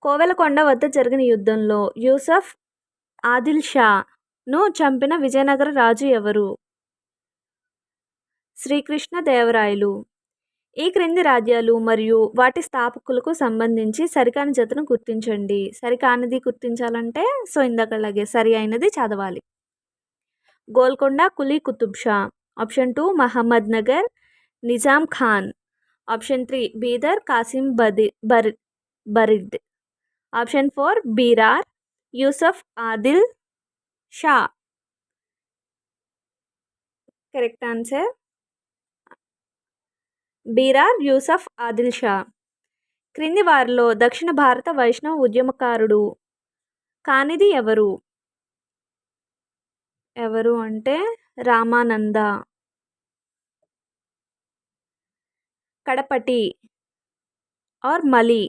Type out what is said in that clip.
కోవెలకొండ వద్ద జరిగిన యుద్ధంలో యూసఫ్ ఆదిల్ షాను చంపిన విజయనగర రాజు ఎవరు? శ్రీకృష్ణదేవరాయలు. ఈ క్రింది రాజ్యాలు మరియు వాటి స్థాపకులకు సంబంధించి సరికాని జతను గుర్తించండి. సరికానిది గుర్తించాలంటే ఇందాకలాగే సరి అయినది చదవాలి. Golconda Quli Qutub Shah. Option 2 Mohammad Nagar Nizam Khan. Option 3 Bidar Kasim Barid. Option 4 Berar Yusuf Adil Shah. Correct answer Berar Yusuf Adil Shah. క్రింది వారిలో దక్షిణ భారత వైష్ణవ ఉద్యమకారుడు కానిది ఎవరు? ఎవరు అంటే రామానంద. కడపటి ఆర్ మలి.